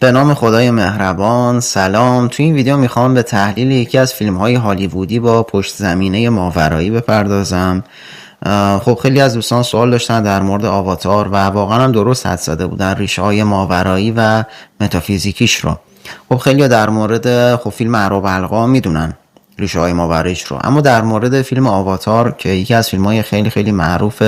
به نام خدای مهربان. سلام. تو این ویدیو میخوام به تحلیل یکی از فیلم های هالیوودی با پشت زمینه ماورایی بپردازم. خب خیلی از دوستان سوال داشتن در مورد آواتار و واقعا هم درست حدس زده بودن ریشه های ماورایی و متافیزیکیش رو. خب خیلی در مورد فیلم ارباب حلقه میدونن ریشه های ماوراییش رو، اما در مورد فیلم آواتار که یکی از فیلم های خیلی خیلی معروف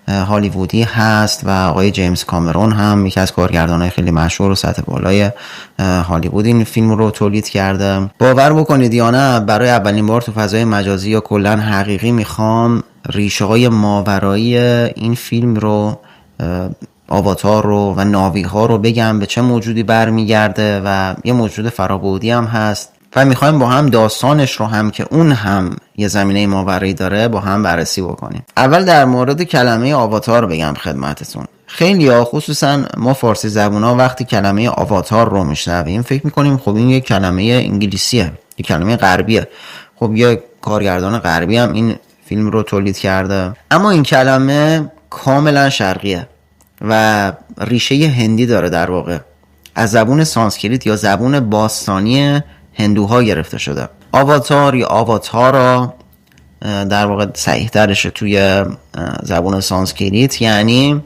هالیوودی هست و آقای جیمز کامرون هم یکی از کارگردانای خیلی مشهور و سطح بالای هالیوود این فیلم رو تولید کرده. باور بکنید یا نه، برای اولین بار تو فضای مجازی یا کلا حقیقی میخوام ریشه های ماورایی این فیلم رو، آواتار رو و ناوی ها رو بگم به چه موجودی برمیگرده و یه موجود فرابعدی هم هست و میخوایم با هم داستانش رو هم که اون هم یه زمینه ماورایی داره با هم بررسی بکنیم. اول در مورد کلمه آواتار بگم خدمتتون. خیلی ها خصوصا ما فارسی زبون ها وقتی کلمه آواتار رو میشنویم فکر میکنیم خب این یک کلمه انگلیسیه، یک کلمه غربیه. خب یه کارگردان غربی هم این فیلم رو تولید کرده، اما این کلمه کاملا شرقیه و ریشه هندی داره. در واقع از زبون سانسکریت یا زبون باستانی هندوها گرفته شده. آواتار یا آواتارا در واقع صحیح ترشه توی زبون سانسکریت یعنی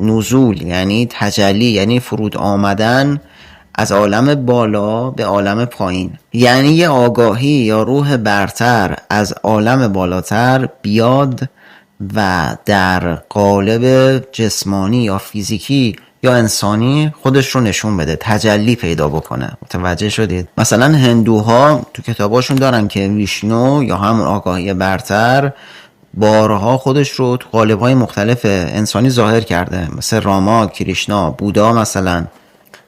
نزول، یعنی تجلی، یعنی فرود آمدن از عالم بالا به عالم پایین، یعنی یه آگاهی یا روح برتر از عالم بالاتر بیاد و در قالب جسمانی یا فیزیکی یا انسانی خودش رو نشون بده، تجلی پیدا بکنه. متوجه شدید؟ مثلا هندوها تو کتاباشون دارن که ویشنو یا همون آگاهی برتر بارها خودش رو تو قالب‌های مختلف انسانی ظاهر کرده، مثل راما، کریشنا، بودا مثلا،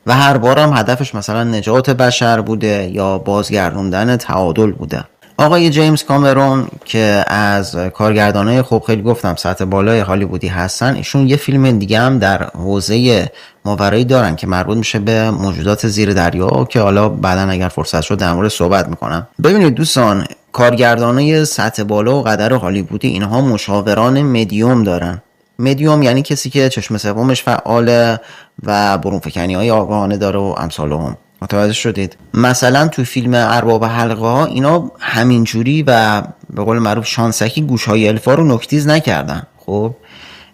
و هر بارم هدفش مثلا نجات بشر بوده یا بازگردوندن تعادل بوده. آقای جیمز کامرون که از کارگردانای خوب خیلی گفتم سطح بالای هالیوودی هستن، ایشون یه فیلم دیگه هم در حوزه ماورایی دارن که مربوط میشه به موجودات زیر دریا که حالا بعداً اگر فرصت شد در مورد صحبت میکنم. ببینید دوستان، کارگردانای سطح بالا و قدر هالیوودی اینها مشاوران مدیوم دارن. مدیوم یعنی کسی که چشم سومش فعاله و برونفکنی های آگاهانه داره و امثالهم. متوجه شدید؟ مثلا تو فیلم ارباب حلقه ها اینا همینجوری و به قول معروف شانسکی گوشهای الفا رو نوک‌تیز نکردن. خب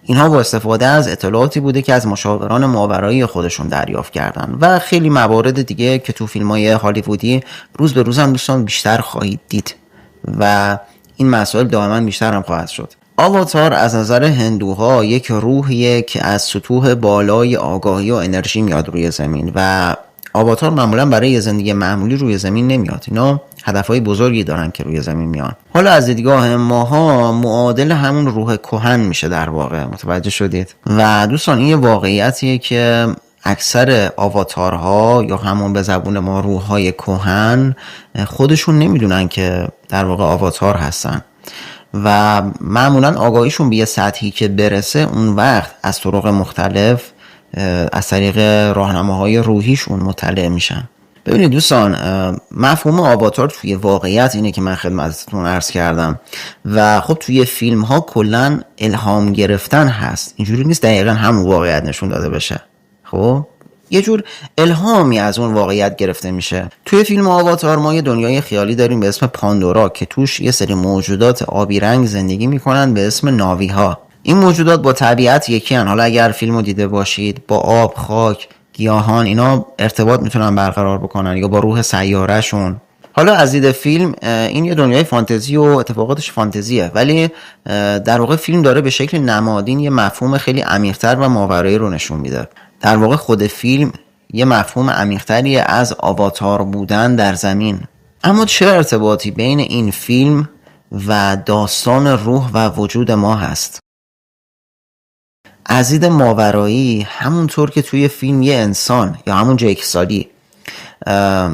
اینها با استفاده از اطلاعاتی بوده که از مشاوران ماورایی خودشون دریافت کردن و خیلی موارد دیگه که تو فیلم‌های هالیوودی روز به روز هم دوستان بیشتر خواهید دید و این مسائل دائما بیشتر هم خواهد شد. آواتار از نظر هندوها یک روحیه که از سطوح بالای آگاهی و انرژی میاد روی زمین و آواتار معمولا برای یه زندگی معمولی روی زمین نمیاد. اینا هدفهای بزرگی دارن که روی زمین میان. حالا از دیدگاه ماها معادل همون روح کهن میشه در واقع. متوجه شدید؟ و دوستان این یه واقعیتیه که اکثر آواتارها یا همون به زبون ما روحهای کهن خودشون نمیدونن که در واقع آواتار هستن و معمولا آگاهیشون به یه سطحی که برسه اون وقت از طرق مختلف از طریق راهنماهای روحیشون مطلع میشن. ببینید دوستان، مفهوم آواتار توی واقعیت اینه که من خدمتتون عرض کردم و خب توی فیلم ها کلن الهام گرفتن هست. اینجوری نیست دقیقا همون واقعیت نشون داده بشه. خب یه جور الهامی از اون واقعیت گرفته میشه. توی فیلم آواتار ما یه دنیای خیالی داریم به اسم پاندورا که توش یه سری موجودات آبی رنگ زندگی میکنن به اسم ناوی ها. این موجودات با طبیعت یکی هن. حالا اگر فیلمو دیده باشید با آب، خاک، گیاهان اینا ارتباط میتونن برقرار بکنن یا با روح سیارهشون. حالا از دید فیلم این یه دنیای فانتزی و اتفاقاتش فانتزیه، ولی در واقع فیلم داره به شکل نمادین یه مفهوم خیلی عمیق‌تر و ماورایی رو نشون میده. در واقع خود فیلم یه مفهوم عمیق‌تری از آواتار بودن در زمین. اما چه ارتباطی بین این فیلم و داستان روح و وجود ما هست؟ از دید ماورایی همونطور که توی فیلم یه انسان یا همون جیک سالی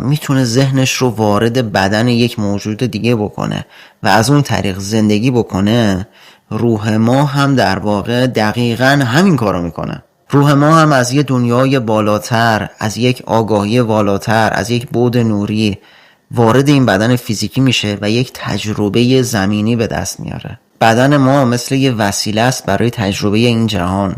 میتونه ذهنش رو وارد بدن یک موجود دیگه بکنه و از اون طریق زندگی بکنه، روح ما هم در واقع دقیقاً همین کارو میکنه. روح ما هم از یه دنیای بالاتر، از یک آگاهی بالاتر، از یک بعد نوری وارد این بدن فیزیکی میشه و یک تجربه زمینی به دست میاره. بدن ما مثل یه وسیله است برای تجربه این جهان.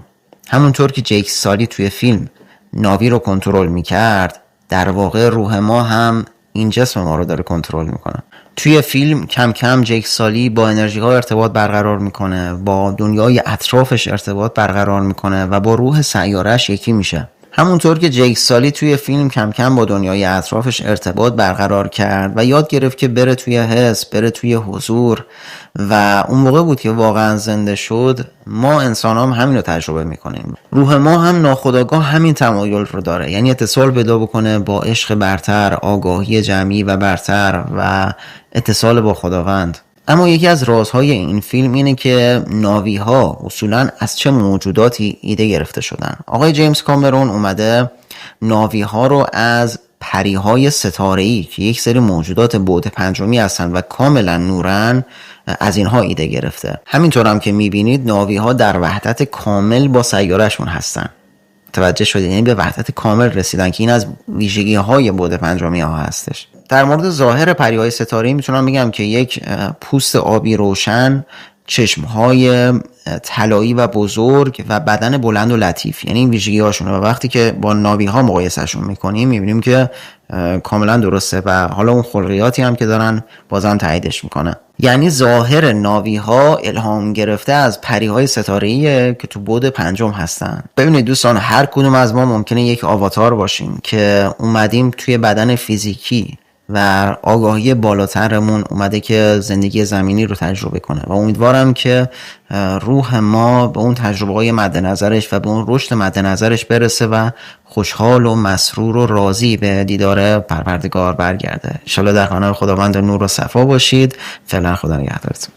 همونطور که جیک سالی توی فیلم ناوی رو کنترل میکرد، در واقع روح ما هم این جسم ما رو داره کنترل میکنه. توی فیلم کم کم جیک سالی با انرژی ها ارتباط برقرار میکنه، با دنیای اطرافش ارتباط برقرار میکنه و با روح سیاره‌اش یکی میشه. همونطور که جیک سالی توی فیلم کم کم با دنیای اطرافش ارتباط برقرار کرد و یاد گرفت که بره توی حس، بره توی حضور و اون موقع بود که واقعا زنده شد. ما انسان هم همین رو تجربه میکنیم. روح ما هم ناخودآگاه همین تمایل رو داره، یعنی اتصال پیدا بکنه با عشق برتر، آگاهی جمعی و برتر و اتصال با خداوند. اما یکی از رازهای این فیلم اینه که ناوی‌ها اصولاً از چه موجوداتی ایده گرفته شدن. آقای جیمز کامرون اومده ناوی‌ها رو از پریهای ستاره‌ای که یک سری موجودات بعد پنجمی هستن و کاملا نورن، از اینها ایده گرفته. همینطور هم که میبینید ناوی‌ها در وحدت کامل با سیاره‌شون هستن. توجه شدید؟ یعنی به وحدت کامل رسیدن که این از ویژگی‌های بعد پنجمی ها هستش. در مورد ظاهر پریهای ستاره‌ای میتونم بگم که یک پوست آبی روشن، چشمهای طلایی و بزرگ و بدن بلند و لطیف، یعنی این ویژگی هاشونه و وقتی که با ناوی ها مقایسهشون میکنیم میبینیم که کاملا درسته و حالا اون خلقیاتی هم که دارن بازم تاییدش میکنه. یعنی ظاهر ناوی ها الهام گرفته از پریهای ستاره‌ایه که تو بعد پنجم هستن. ببینید دوستان، هر کدوم از ما ممکنه یک آواتار باشیم که اومدیم توی بدن فیزیکی و آگاهی بالاترمون اومده که زندگی زمینی رو تجربه کنه و امیدوارم که روح ما به اون تجربه های مد نظرش و به اون رشد مد نظرش برسه و خوشحال و مسرور و راضی به دیدار پروردگار برگرده. ان شاءالله در خانه خداوند نور و صفا باشید. فعلا خدا نگهدارتون.